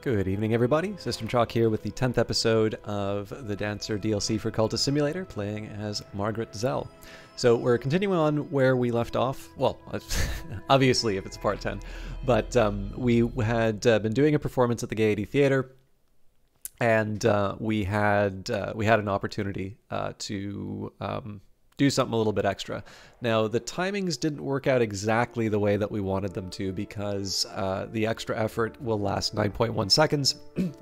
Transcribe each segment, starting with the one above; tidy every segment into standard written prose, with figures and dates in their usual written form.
Good evening, everybody. System Chalk here with the 10th episode of the Dancer DLC for Cultist Simulator, playing as Margaret Zell. So we're continuing on where we left off. Well, obviously, if it's part 10, but we had been doing a performance at the Gaiety Theatre, and we had an opportunity to do something a little bit extra. Now, the timings didn't work out exactly the way that we wanted them to because the extra effort will last 9.1 seconds,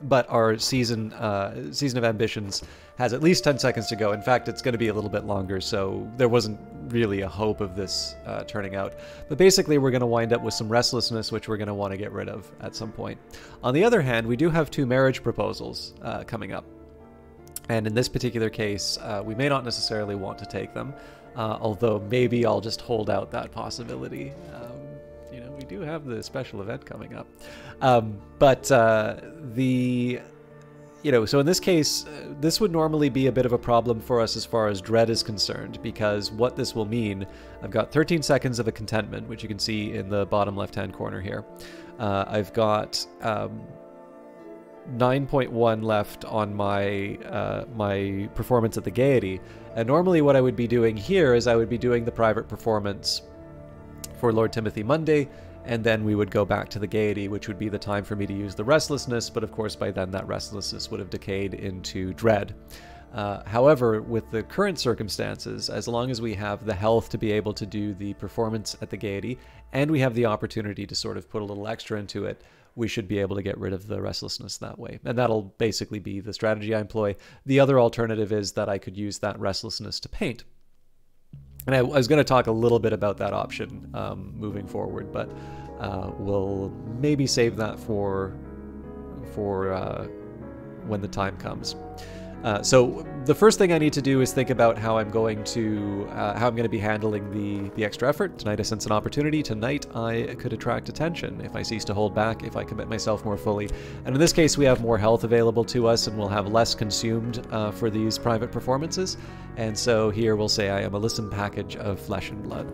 but our season of ambitions has at least 10 seconds to go. In fact, it's going to be a little bit longer, so there wasn't really a hope of this turning out. But basically, we're going to wind up with some restlessness, which we're going to want to get rid of at some point. On the other hand, we do have 2 marriage proposals coming up. And in this particular case, we may not necessarily want to take them, although maybe I'll just hold out that possibility. You know, we do have the special event coming up. So in this case, this would normally be a bit of a problem for us as far as dread is concerned, because what this will mean, I've got 13 seconds of a contentment, which you can see in the bottom left-hand corner here. I've got 9.1 left on my my performance at the Gaiety, and normally what I would be doing here is I would be doing the private performance for Lord Timothy Monday, and then we would go back to the Gaiety, which would be the time for me to use the restlessness, but of course by then that restlessness would have decayed into dread. However, with the current circumstances, as long as we have the health to be able to do the performance at the Gaiety, and we have the opportunity to sort of put a little extra into it, we should be able to get rid of the restlessness that way. And that'll basically be the strategy I employ. The other alternative is that I could use that restlessness to paint. And I was going to talk a little bit about that option moving forward, but we'll maybe save that for when the time comes. So the first thing I need to do is think about how I'm going to be handling the extra effort. Tonight I sense an opportunity. Tonight I could attract attention if I cease to hold back, if I commit myself more fully. And in this case, we have more health available to us, and we'll have less consumed for these private performances. And so here we'll say I am a listen package of flesh and blood.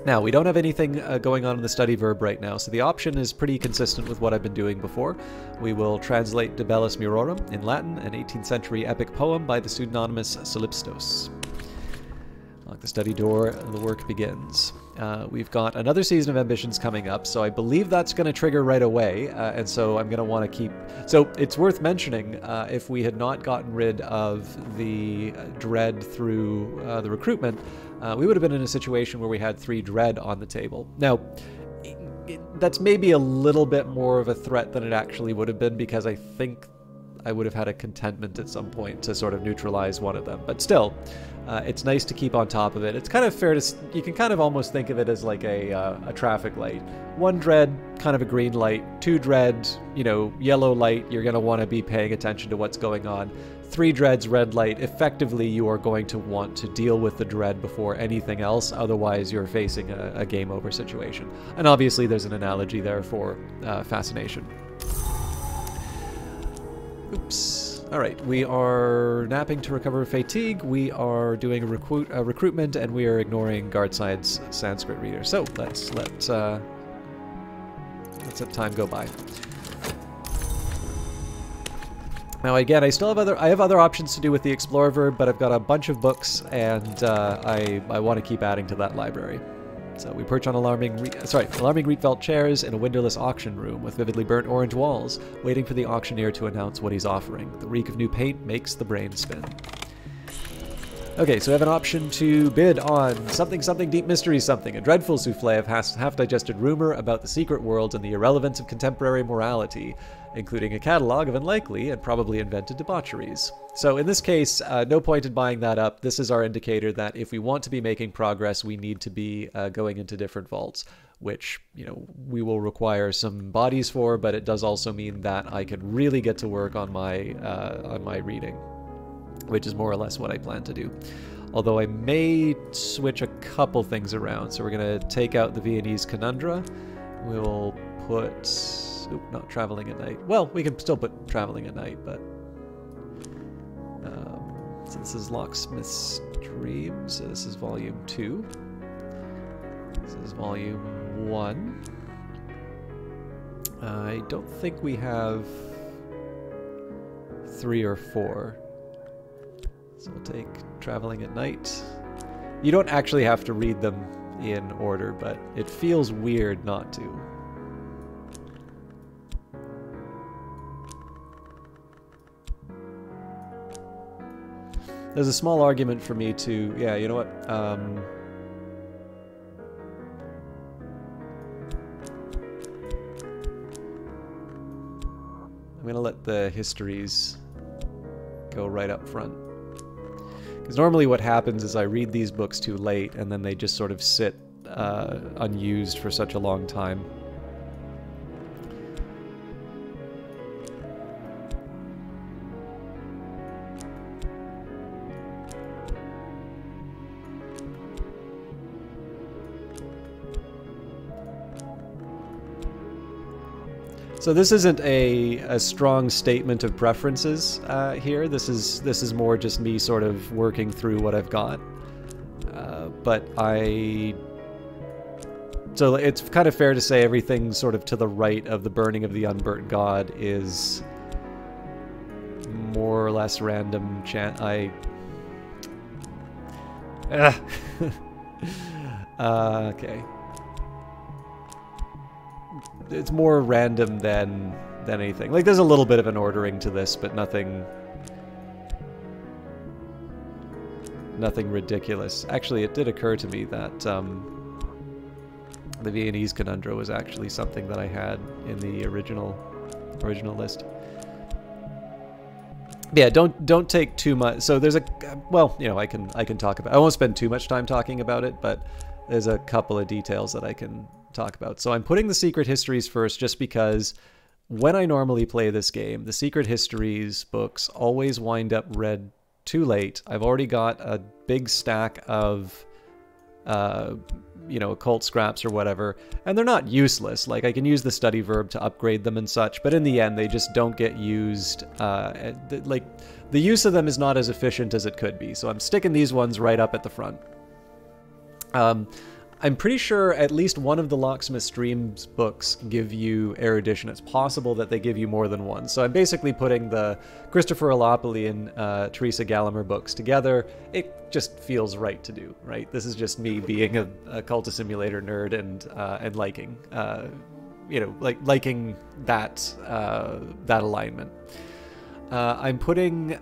Now, we don't have anything going on in the study verb right now, so the option is pretty consistent with what I've been doing before. We will translate De Bellis Murorum in Latin, an 18th century epic poem by the pseudonymous Solipstos. Lock the study door, the work begins. We've got another season of ambitions coming up, so I believe that's going to trigger right away, and so I'm going to want to keep... So it's worth mentioning, if we had not gotten rid of the dread through the recruitment, we would have been in a situation where we had 3 dread on the table. Now, that's maybe a little bit more of a threat than it actually would have been, because I think I would have had a contentment at some point to sort of neutralize one of them. But still, it's nice to keep on top of it. It's kind of fair to... You can kind of almost think of it as like a traffic light. 1 dread, kind of a green light. 2 dread, you know, yellow light. You're going to want to be paying attention to what's going on. 3 dreads, red light. Effectively, you are going to want to deal with the dread before anything else. Otherwise, you're facing a game over situation. And obviously, there's an analogy there for fascination. Oops. All right, we are napping to recover fatigue. We are doing a recruitment, and we are ignoring Guardside's Sanskrit reader. So let's let time go by. Now again, I have other options to do with the Explorer verb, but I've got a bunch of books, and I want to keep adding to that library. So we perch on alarming Rietveld chairs in a windowless auction room with vividly burnt orange walls, waiting for the auctioneer to announce what he's offering. The reek of new paint makes the brain spin. Okay, so we have an option to bid on something deep mystery something, a dreadful souffle of half-digested rumor about the secret world and the irrelevance of contemporary morality, including a catalog of unlikely and probably invented debaucheries. So in this case, no point in buying that up. This is our indicator that if we want to be making progress, we need to be going into different vaults, which, you know, we will require some bodies for, but it does also mean that I can really get to work on my reading, which is more or less what I plan to do. Although I may switch a couple things around. So we're going to take out the Viennese Conundra. We'll put... Oop, not traveling at night. Well, we can still put traveling at night, but... so this is Locksmith's Dream. So this is volume 2. This is volume 1. I don't think we have 3 or 4. So we'll take Traveling at Night. You don't actually have to read them in order, but it feels weird not to. There's a small argument for me to... Yeah, you know what? I'm going to let the histories go right up front. Because normally what happens is I read these books too late, and then they just sort of sit unused for such a long time. So this isn't a strong statement of preferences here. This is more just me sort of working through what I've got. But so it's kind of fair to say everything sort of to the right of the burning of the unburnt god is more or less random okay. It's more random than anything. Like, there's a little bit of an ordering to this, but nothing ridiculous. Actually, it did occur to me that the Viennese conundrum was actually something that I had in the original list. Yeah, don't take too much. So there's a, well, you know, I can talk about. I won't spend too much time talking about it, but there's a couple of details that I can talk about. So I'm putting the Secret Histories first just because when I normally play this game, the Secret Histories books always wind up read too late. I've already got a big stack of you know, occult scraps or whatever, and they're not useless. Like, I can use the study verb to upgrade them and such, but in the end they just don't get used. Like, the use of them is not as efficient as it could be, so I'm sticking these ones right up at the front. I'm pretty sure at least one of the Locksmith Streams books give you erudition. It's possible that they give you more than one. So I'm basically putting the Christopher Alopoli and Teresa Gallagher books together. It just feels right to do, right? This is just me being a Cultist Simulator nerd and liking, you know, liking that alignment. I'm putting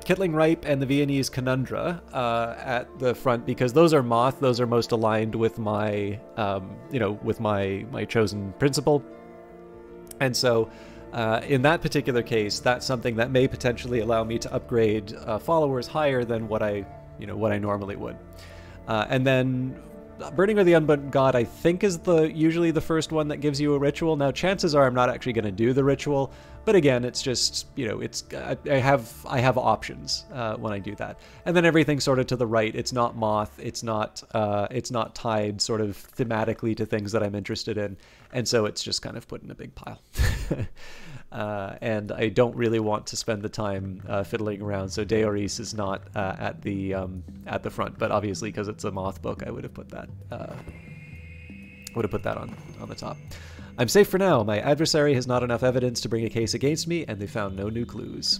Kittling Ripe and the Viennese Conundra at the front because those are Moth. Those are most aligned with my, you know, with my chosen principle. And so in that particular case, that's something that may potentially allow me to upgrade followers higher than what I normally would. And then Burning of the Unburnt God, I think, is usually the first one that gives you a ritual. Now, chances are I'm not actually going to do the ritual, but again, it's just, you know, it's I have options when I do that. And then everything sort of to the right, it's not Moth, it's not tied sort of thematically to things that I'm interested in, and so it's just kind of put in a big pile. And I don't really want to spend the time fiddling around, so Deoris is not at the front. But obviously, because it's a Moth book, I would have put that on the top. I'm safe for now. My adversary has not enough evidence to bring a case against me, and they found no new clues.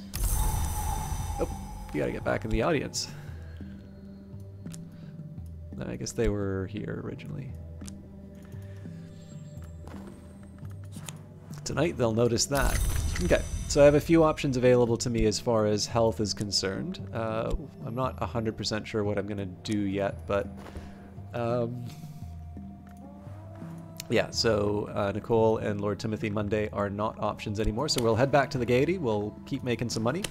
Oh, you gotta get back in the audience. I guess they were here originally. Tonight they'll notice that. Okay, so I have a few options available to me as far as health is concerned. I'm not 100% sure what I'm going to do yet, but yeah, so Nicole and Lord Timothy Monday are not options anymore, so we'll head back to the Gaiety. We'll keep making some money.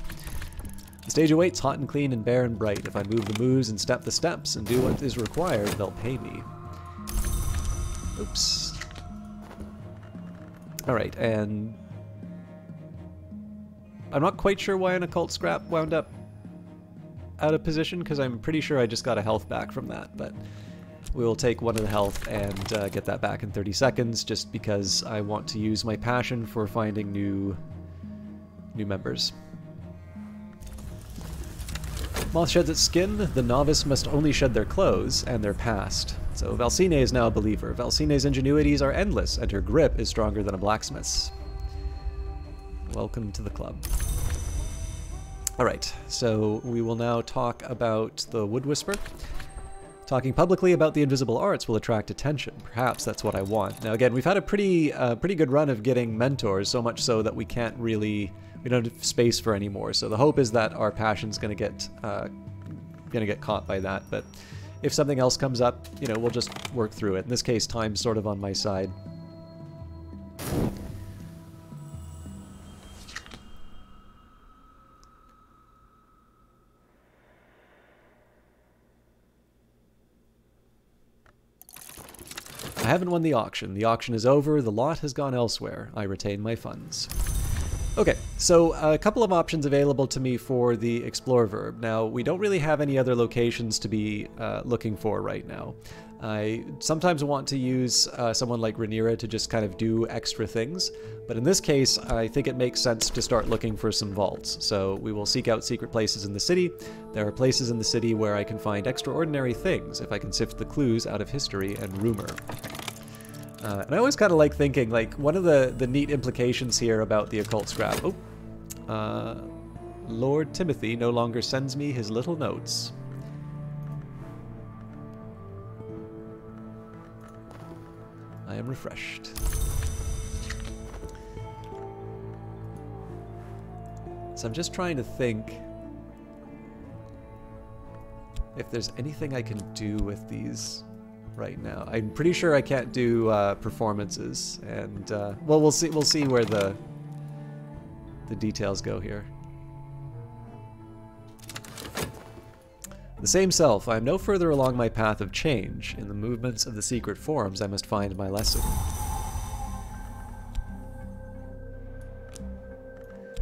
The stage awaits, hot and clean and bare and bright. If I move the moves and step the steps and do what is required, they'll pay me. Oops. Alright, and I'm not quite sure why an occult scrap wound up out of position, because I'm pretty sure I just got a health back from that, but we will take one of the health and get that back in 30 seconds, just because I want to use my passion for finding new members. Moth sheds its skin, the novice must only shed their clothes and their past. So Valsine is now a believer. Valsine's ingenuities are endless, and her grip is stronger than a blacksmith's. Welcome to the club. Alright, so we will now talk about the Wood Whisper. Talking publicly about the invisible arts will attract attention. Perhaps that's what I want. Now again, we've had a pretty good run of getting mentors, so much so that we can't really... we don't have space for any more. So the hope is that our passion's gonna get caught by that. But if something else comes up, you know, we'll just work through it. In this case, time's sort of on my side. I haven't won the auction. The auction is over. The lot has gone elsewhere. I retain my funds. Okay, so a couple of options available to me for the Explore verb. Now, we don't really have any other locations to be looking for right now. I sometimes want to use someone like Rhaenyra to just kind of do extra things, but in this case, I think it makes sense to start looking for some vaults. So we will seek out secret places in the city. There are places in the city where I can find extraordinary things if I can sift the clues out of history and rumor. And I always kind of like thinking, like, one of the neat implications here about the occult scrap. Oh, Lord Timothy no longer sends me his little notes. I am refreshed. So I'm just trying to think if there's anything I can do with these right now. I'm pretty sure I can't do performances, and well, we'll see. We'll see where the details go here. The same self. I am no further along my path of change. In the movements of the secret forms, I must find my lesson.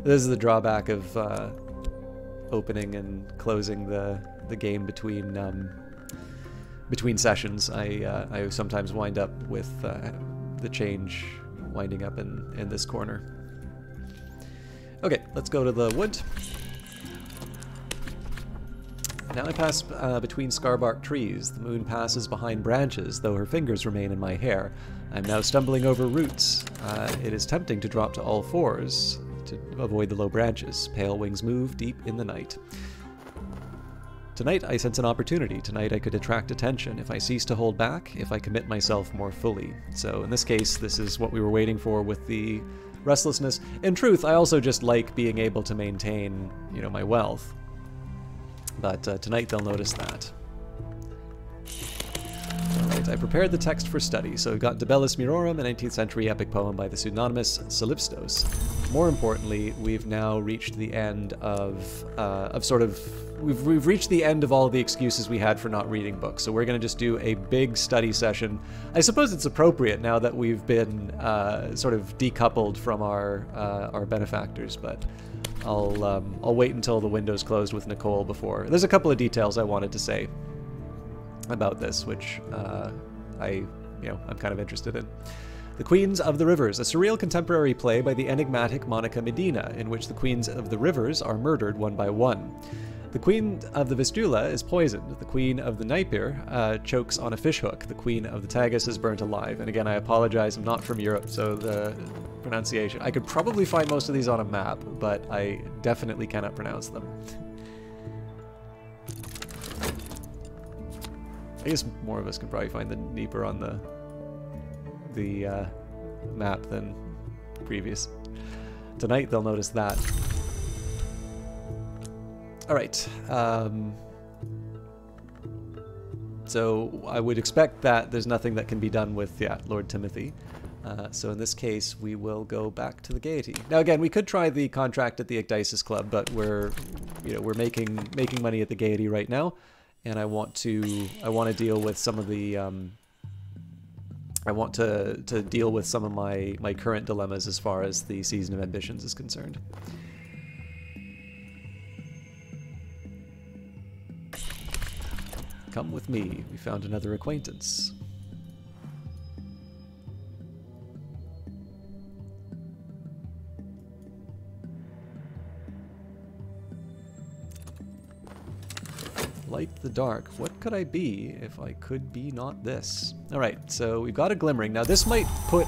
This is the drawback of opening and closing the game between sessions. I sometimes wind up with the change winding up in this corner. Okay, let's go to the wood. Now I pass between scarbark trees. The moon passes behind branches, though her fingers remain in my hair. I'm now stumbling over roots. It is tempting to drop to all fours to avoid the low branches. Pale wings move deep in the night. Tonight I sense an opportunity. Tonight I could attract attention if I cease to hold back, if I commit myself more fully. So in this case, this is what we were waiting for with the restlessness. In truth, I also just like being able to maintain, you know, my wealth. But tonight they'll notice that. Alright, I prepared the text for study. So we've got De Bellis Murorum, a 19th century epic poem by the pseudonymous Solipstos. More importantly, we've now reached the end of sort of... We've reached the end of all the excuses we had for not reading books, so we're going to just do a big study session. I suppose it's appropriate now that we've been sort of decoupled from our benefactors, but I'll wait until the window's closed with Nicole before. There's a couple of details I wanted to say about this, which I'm kind of interested in. The Queens of the Rivers, a surreal contemporary play by the enigmatic Monica Medina, in which the Queens of the Rivers are murdered one by one. The Queen of the Vistula is poisoned. The Queen of the Napier chokes on a fishhook. The Queen of the Tagus is burnt alive. And again, I apologize, I'm not from Europe, so the pronunciation... I could probably find most of these on a map, but I definitely cannot pronounce them. I guess more of us can probably find the Dnieper on the map than previous. Tonight they'll notice that. Alright, so I would expect that there's nothing that can be done with, Lord Timothy. So in this case, we will go back to the Gaiety. Now again, we could try the contract at the Ecdysis Club, but we're making money at the Gaiety right now, and I want to deal with some of the I want to deal with some of my current dilemmas as far as the Season of Ambitions is concerned. Come with me. We found another acquaintance. light the dark. What could I be if I could be not this? All right, so we've got a glimmering. Now this might put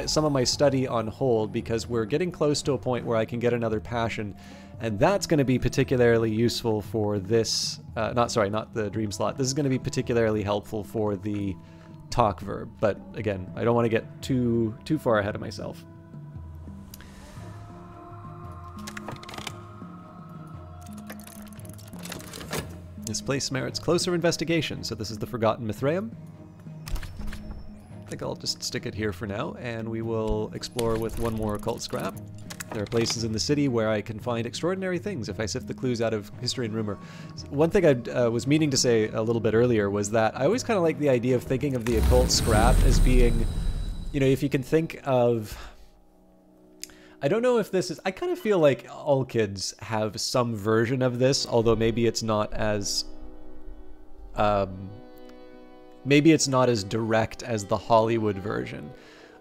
some of my study on hold because we're getting close to a point where I can get another passion, and that's going to be particularly useful for this, not the dream slot. This is going to be particularly helpful for the talk verb, but again, I don't want to get too far ahead of myself. This place merits closer investigation, so this is the Forgotten Mithraeum. I think I'll just stick it here for now, and we will explore with one more occult scrap. There are places in the city where I can find extraordinary things if I sift the clues out of history and rumor. One thing I was meaning to say a little bit earlier was that I always kind of like the idea of thinking of the occult scrap as being, you know, if you can think of... I don't know if this is... I kind of feel like all kids have some version of this, although maybe it's not as... maybe it's not as direct as the Hollywood version.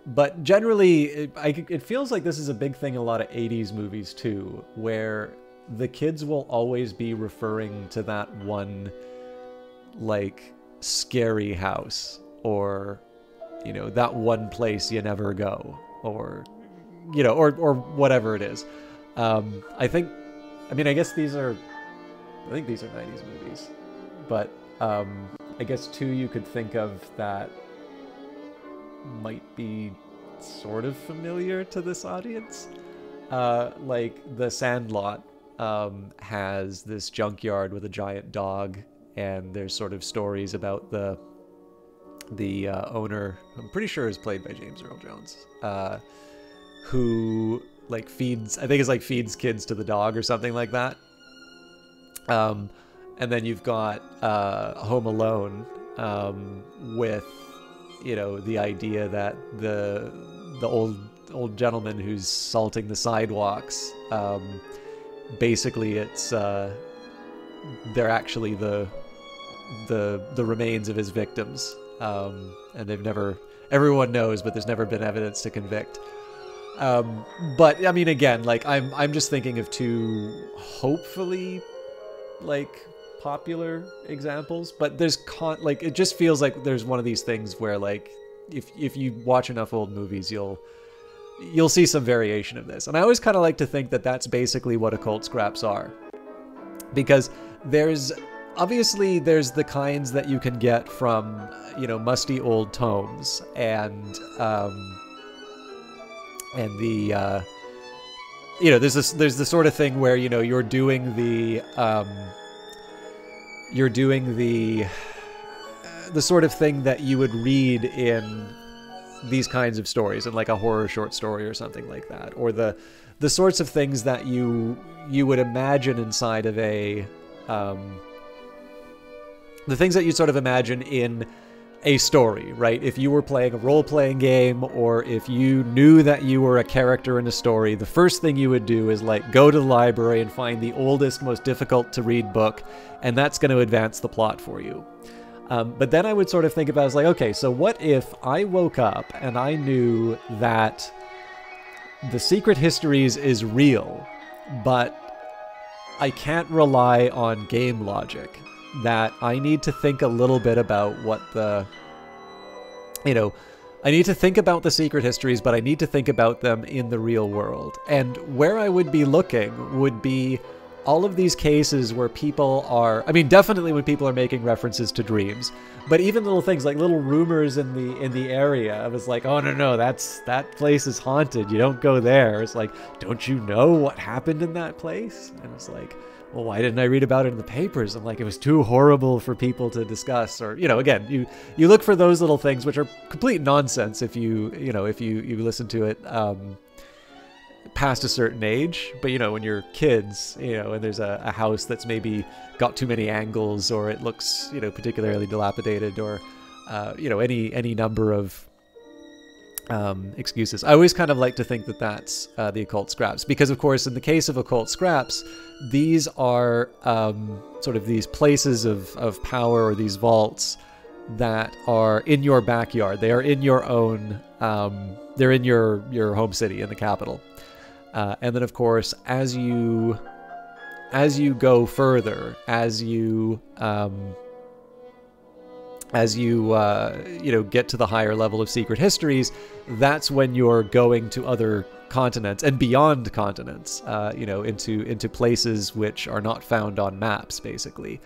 But generally, it feels like this is a big thing in a lot of 80s movies too, where the kids will always be referring to that one, like, scary house, or, you know, that one place you never go, or... you know, or whatever it is. I guess these are 90s movies, but I guess two you could think of that might be sort of familiar to this audience. Like The Sandlot has this junkyard with a giant dog, and there's sort of stories about the owner, I'm pretty sure is played by James Earl Jones, who like feeds kids to the dog or something like that. And then you've got Home Alone, with, you know, the idea that the old gentleman who's salting the sidewalks, basically it's they're actually the remains of his victims, and everyone knows, but there's never been evidence to convict. But I mean, again, like I'm just thinking of two hopefully like popular examples, but there's like it just feels like there's one of these things where like if you watch enough old movies, you'll see some variation of this. And I always kind of like to think that that's basically what occult scraps are, because there's the kinds that you can get from, you know, musty old tomes, and the you know, there's the sort of thing where, you know, you're doing the sort of thing that you would read in these kinds of stories, in like a horror short story or something like that, or the sorts of things that you would imagine inside of a the things that you sort of imagine in a story, right? If you were playing a role-playing game, or if you knew that you were a character in a story, the first thing you would do is like go to the library and find the oldest, most difficult to read book, and that's going to advance the plot for you. But then I would sort of think about it as like, okay, so what if I woke up and I knew that the Secret Histories is real, but I can't rely on game logic, that I need to think a little bit about what the, you know, I need to think about the Secret Histories, but I need to think about them in the real world. And where I would be looking would be all of these cases where people are, I mean, definitely when people are making references to dreams, but even little things like little rumors in the area. I was like, oh no, that place is haunted. You don't go there. It's like, don't you know what happened in that place? And it's like, well, why didn't I read about it in the papers? I'm like, it was too horrible for people to discuss. Or, you know, again, you look for those little things, which are complete nonsense if you listen to it past a certain age. But, you know, when you're kids, you know, and there's a house that's maybe got too many angles, or it looks, you know, particularly dilapidated, or, you know, any number of excuses. I always kind of like to think that that's the occult scraps, because of course in the case of occult scraps, these are sort of these places of power, or these vaults that are in your backyard. They are in your own, they're in your home city, in the capital. And then of course, as you as you go further, as you get to the higher level of secret histories, that's when you're going to other continents and beyond continents, into places which are not found on maps, basically.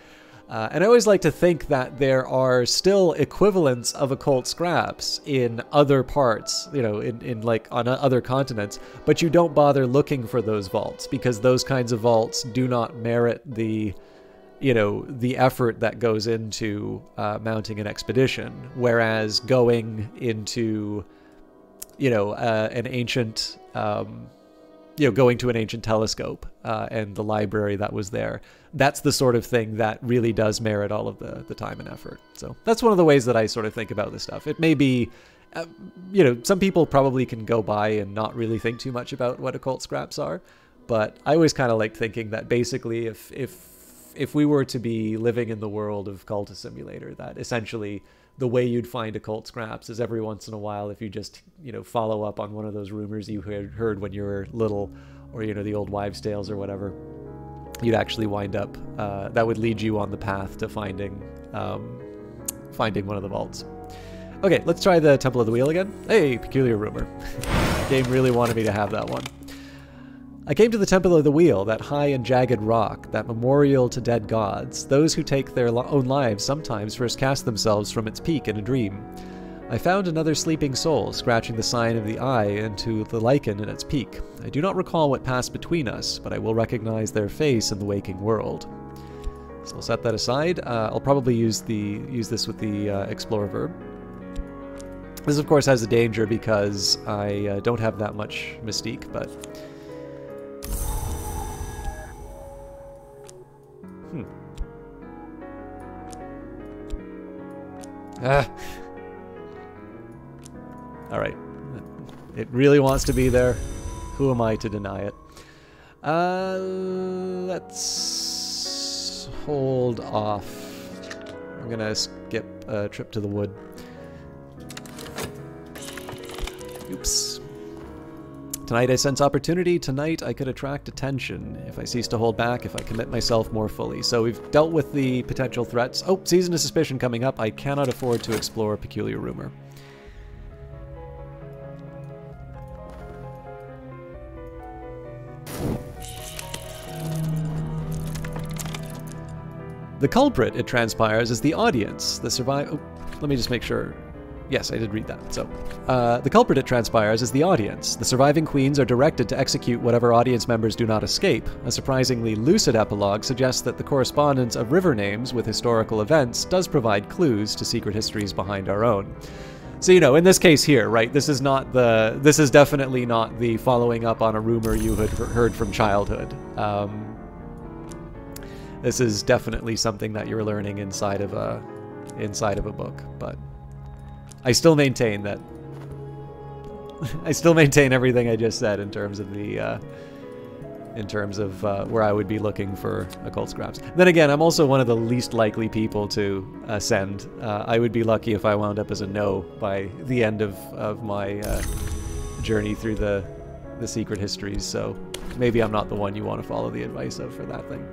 And I always like to think that there are still equivalents of occult scraps in other parts, in like on other continents, but you don't bother looking for those vaults because those kinds of vaults do not merit the effort that goes into mounting an expedition. Whereas going into, an ancient, going to an ancient telescope and the library that was there, that's the sort of thing that really does merit all of the time and effort. So that's one of the ways that I sort of think about this stuff. It may be, some people probably can go by and not really think too much about what occult scraps are, but I always kind of like thinking that basically if we were to be living in the world of Cultist Simulator, that essentially the way you'd find occult scraps is every once in a while, if you just, follow up on one of those rumors you heard when you were little, or, the old wives' tales or whatever, you'd actually wind up, that would lead you on the path to finding one of the vaults. Okay, let's try the Temple of the Wheel again. Hey, peculiar rumor. Game really wanted me to have that one. I came to the Temple of the Wheel, that high and jagged rock, that memorial to dead gods. Those who take their own lives sometimes first cast themselves from its peak in a dream. I found another sleeping soul, scratching the sign of the eye into the lichen in its peak. I do not recall what passed between us, but I will recognize their face in the waking world. So I'll set that aside. I'll probably use this with the Explorer verb. This, of course, has a danger because I don't have that much mystique, but... Alright. It really wants to be there. Who am I to deny it? Let's hold off. I'm gonna skip a trip to the wood. Oops. Tonight I sense opportunity. Tonight I could attract attention. If I cease to hold back, if I commit myself more fully. So we've dealt with the potential threats. Oh, Season of Suspicion coming up. I cannot afford to explore Peculiar Rumor. The culprit, it transpires, is the audience. The Oh, let me just make sure. Yes, I did read that. So, the culprit, it transpires, is the audience. The surviving queens are directed to execute whatever audience members do not escape. A surprisingly lucid epilogue suggests that the correspondence of river names with historical events does provide clues to secret histories behind our own. So, in this case here, right, this is definitely not the following up on a rumor you had heard from childhood. This is definitely something that you're learning inside of a book, but I still maintain that everything I just said in terms of where I would be looking for occult scraps. Then again, I'm also one of the least likely people to send. I would be lucky if I wound up as a no by the end of my journey through the secret histories, so maybe I'm not the one you want to follow the advice of for that thing.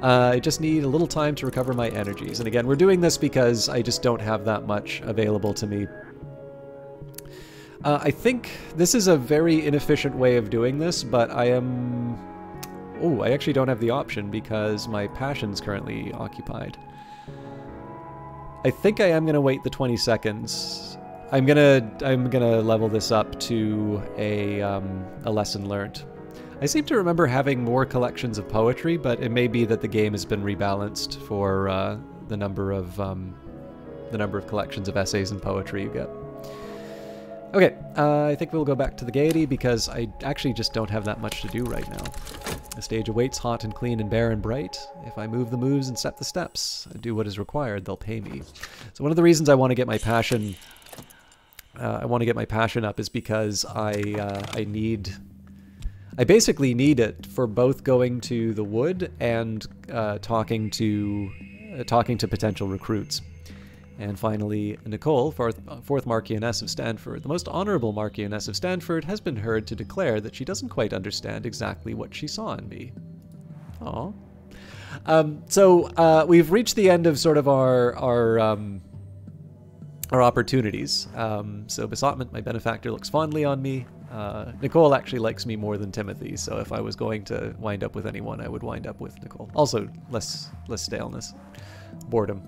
I just need a little time to recover my energies. And again, we're doing this because I just don't have that much available to me. I think this is a very inefficient way of doing this, but I actually don't have the option because my passion's currently occupied. I think I am going to wait the 20 seconds. I'm gonna level this up to a lesson learned. I seem to remember having more collections of poetry, but it may be that the game has been rebalanced for the number of collections of essays and poetry you get. Okay, I think we'll go back to the gaiety because I actually just don't have that much to do right now. The stage awaits, hot and clean and bare and bright. If I move the moves and step the steps, and do what is required, they'll pay me. So one of the reasons I want to get my passion, up is because I basically need it for both going to the wood and talking to potential recruits. And finally, Nicole, fourth Marchioness of Stanford. The most honorable Marchioness of Stanford has been heard to declare that she doesn't quite understand exactly what she saw in me. Aw. So we've reached the end of sort of our opportunities. So Besotment, my benefactor, looks fondly on me. Nicole actually likes me more than Timothy, so if I was going to wind up with anyone, I would wind up with Nicole. Also, less staleness, boredom.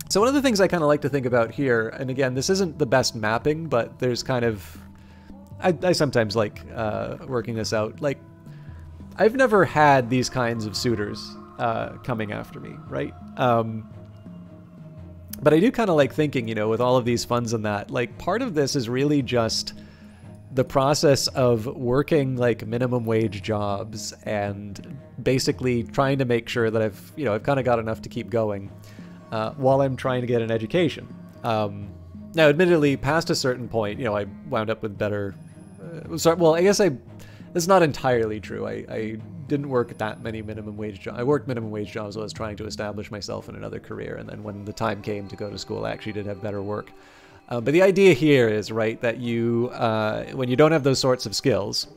So one of the things I kind of like to think about here, and again, this isn't the best mapping, but there's kind of... I sometimes like working this out. Like, I've never had these kinds of suitors coming after me, right? But I do kind of like thinking, you know, with all of these funds and that, like, part of this is really just the process of working, like, minimum wage jobs and basically trying to make sure that I've kind of got enough to keep going while I'm trying to get an education. Now, admittedly, past a certain point, you know, I wound up with better... well, I guess that's not entirely true. I didn't work that many minimum wage jobs. I worked minimum wage jobs while I was trying to establish myself in another career, and then when the time came to go to school, I actually did have better work. But the idea here is, right, that you, when you don't have those sorts of skills,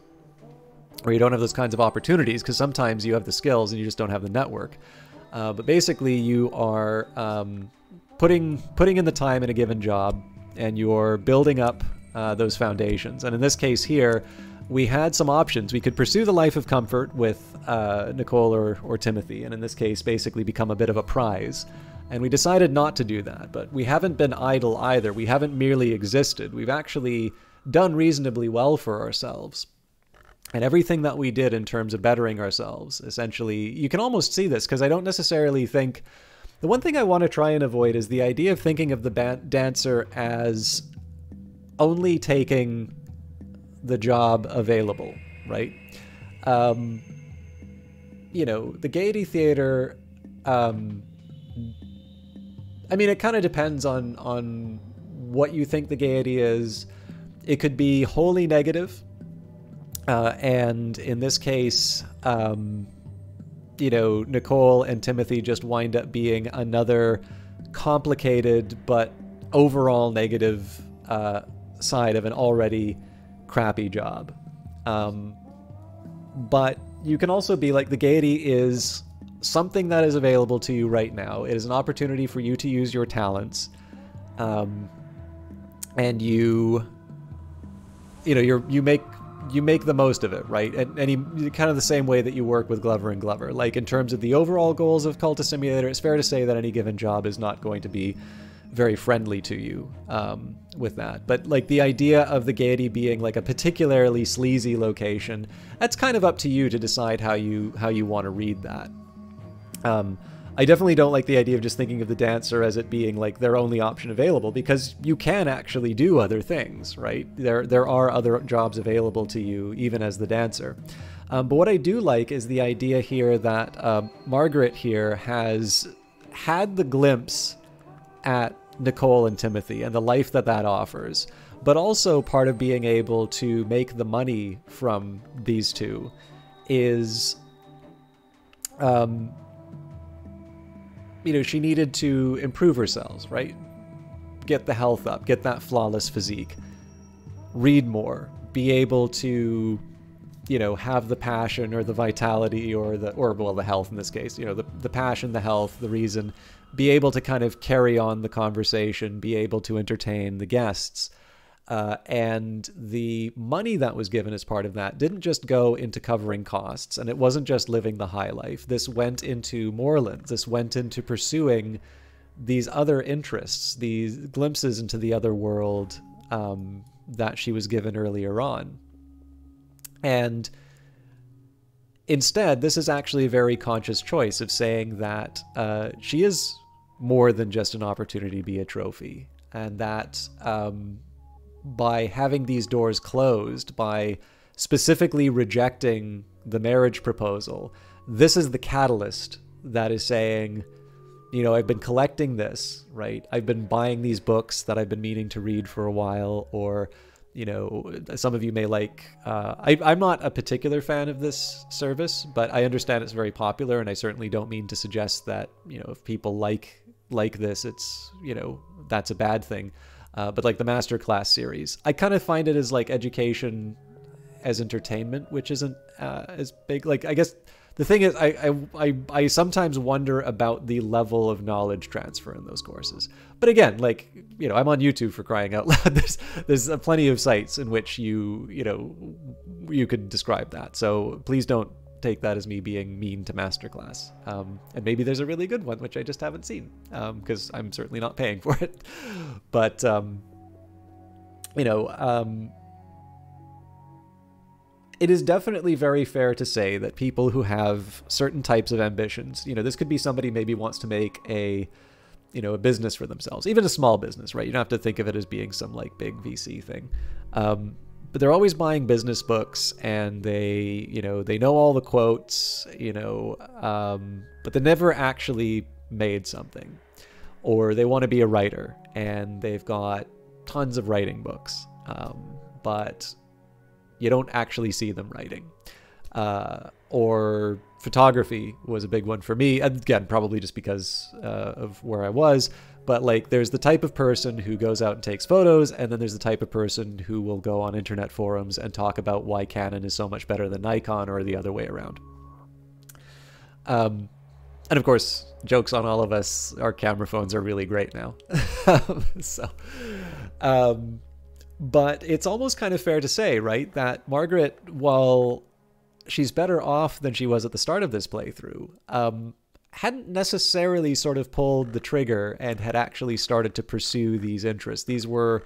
or you don't have those kinds of opportunities, because sometimes you have the skills and you just don't have the network, but basically you are putting in the time in a given job, and you're building up those foundations. And in this case here, we had some options. We could pursue the life of comfort with Nicole or Timothy, and in this case basically become a bit of a prize. And we decided not to do that, but we haven't been idle either. We haven't merely existed. We've actually done reasonably well for ourselves. And everything that we did in terms of bettering ourselves, essentially, you can almost see this, because I don't necessarily think... The one thing I want to try and avoid is the idea of thinking of the dancer as only taking the job available, right? You know, the Gaiety Theater, I mean, it kind of depends on what you think the Gaiety is. It could be wholly negative, and in this case, you know, Nicole and Timothy just wind up being another complicated but overall negative side of an already crappy job. But you can also be like, the Gaiety is something that is available to you right now. It is an opportunity for you to use your talents, and you make the most of it, right? And kind of the same way that you work with Glover and Glover. Like, in terms of the overall goals of Cultist Simulator, it's fair to say that any given job is not going to be very friendly to you with that. But like the idea of the Gaiety being like a particularly sleazy location, that's kind of up to you to decide how you want to read that. I definitely don't like the idea of just thinking of the dancer as it being like their only option available, because you can actually do other things, right? There are other jobs available to you even as the dancer. But what I do like is the idea here that Margaret here has had the glimpse at Nicole and Timothy and the life that offers, but also part of being able to make the money from these two is, you know, she needed to improve herself, right? Get the health up, get that flawless physique, read more, be able to, you know, have the passion or the vitality or the health in this case, you know, the passion, the health, the reason, be able to kind of carry on the conversation, be able to entertain the guests. And the money that was given as part of that didn't just go into covering costs, and it wasn't just living the high life. This went into moorlands. This went into pursuing these other interests, these glimpses into the other world that she was given earlier on. And instead, this is actually a very conscious choice of saying that she is more than just an opportunity to be a trophy, and that by having these doors closed, by specifically rejecting the marriage proposal, this is the catalyst that is saying, you know, I've been collecting this, right? I've been buying these books that I've been meaning to read for a while, or, you know, some of you may like, I'm not a particular fan of this service, but I understand it's very popular, and I certainly don't mean to suggest that, you know, if people like this, it's, you know, that's a bad thing. But like the Masterclass series, I kind of find it as like education as entertainment, which isn't as big. Like, I guess the thing is, I sometimes wonder about the level of knowledge transfer in those courses. But again, like, you know, I'm on YouTube, for crying out loud. There's plenty of sites in which you could describe that. So please don't take that as me being mean to Masterclass. And maybe there's a really good one, which I just haven't seen, because I'm certainly not paying for it. But, it is definitely very fair to say that people who have certain types of ambitions, you know, this could be somebody maybe wants to make a business for themselves, even a small business, right? You don't have to think of it as being some like big VC thing. But they're always buying business books, and they know all the quotes, but they never actually made something. Or they want to be a writer, and they've got tons of writing books, but you don't actually see them writing. Or photography was a big one for me. Again, probably just because of where I was. But like, there's the type of person who goes out and takes photos, and then there's the type of person who will go on internet forums and talk about why Canon is so much better than Nikon, or the other way around. And of course, jokes on all of us, our camera phones are really great now. But it's almost kind of fair to say, right, that Margaret, while she's better off than she was at the start of this playthrough, hadn't necessarily sort of pulled the trigger and had actually started to pursue these interests. These were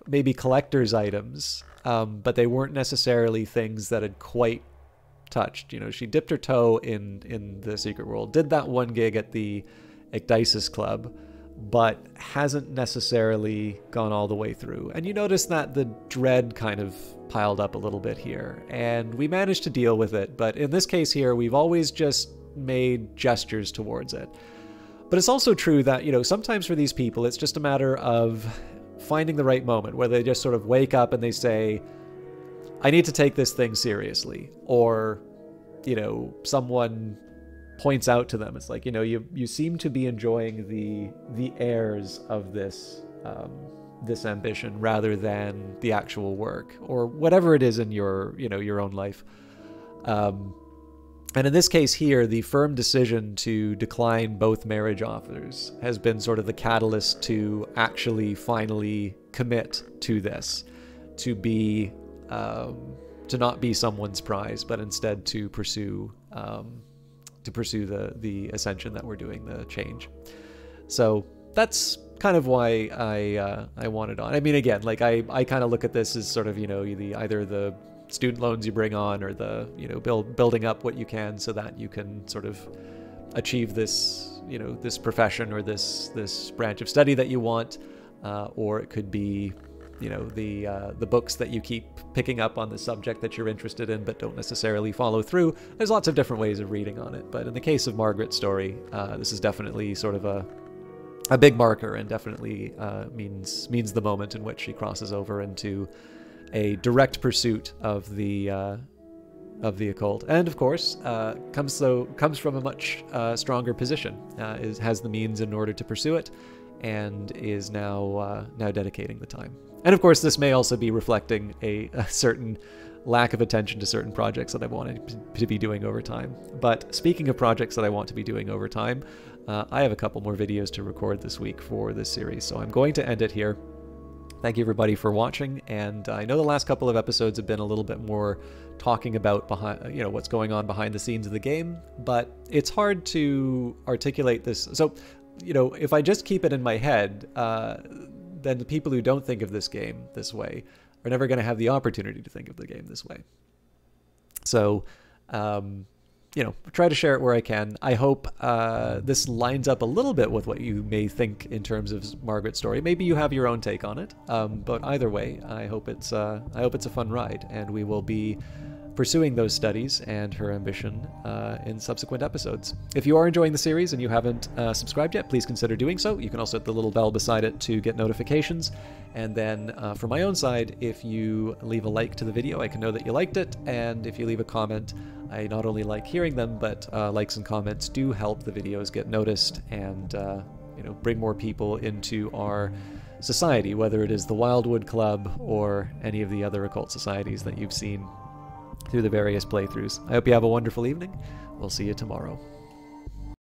maybe collector's items, but they weren't necessarily things that had quite touched. You know, she dipped her toe in the secret world, did that one gig at the Ecdysis Club, but hasn't necessarily gone all the way through. And you notice that the dread kind of piled up a little bit here, and we managed to deal with it. But in this case here, we've always just made gestures towards it. But it's also true that, you know, sometimes for these people, it's just a matter of finding the right moment where they just sort of wake up and they say, I need to take this thing seriously. Or, you know, someone points out to them, it's like, you know, you seem to be enjoying the airs of this this ambition rather than the actual work, or whatever it is in your own life. And in this case here, the firm decision to decline both marriage offers has been sort of the catalyst to actually finally commit to this, to be to not be someone's prize, but instead to pursue the ascension that we're doing, the change. So that's kind of why I wanted on. I mean, again, like I kind of look at this as sort of, you know, either the student loans you bring on, or the, you know, building up what you can so that you can sort of achieve this, you know, this profession or this branch of study that you want, or it could be, you know, the books that you keep picking up on the subject that you're interested in but don't necessarily follow through. There's lots of different ways of reading on it, but in the case of Margaret's story, this is definitely sort of a big marker, and definitely means the moment in which she crosses over into a direct pursuit of the occult, and of course comes from a much stronger position, has the means in order to pursue it, and is now dedicating the time. And of course, this may also be reflecting a certain lack of attention to certain projects that I wanted to be doing over time. But speaking of projects that I want to be doing over time, I have a couple more videos to record this week for this series, so I'm going to end it here. Thank you everybody for watching, and I know the last couple of episodes have been a little bit more talking about what's going on behind the scenes of the game, but it's hard to articulate this. So, you know, if I just keep it in my head, then the people who don't think of this game this way are never going to have the opportunity to think of the game this way. So, you know, try to share it where I can. I hope this lines up a little bit with what you may think in terms of Margaret's story. Maybe you have your own take on it, but either way, I hope it's a fun ride, and we will be pursuing those studies and her ambition in subsequent episodes. If you are enjoying the series and you haven't subscribed yet, please consider doing so. You can also hit the little bell beside it to get notifications. And then from my own side, if you leave a like to the video, I can know that you liked it. And if you leave a comment, I not only like hearing them, but likes and comments do help the videos get noticed and bring more people into our society, whether it is the Wildwood Club or any of the other occult societies that you've seen through the various playthroughs. I hope you have a wonderful evening. We'll see you tomorrow.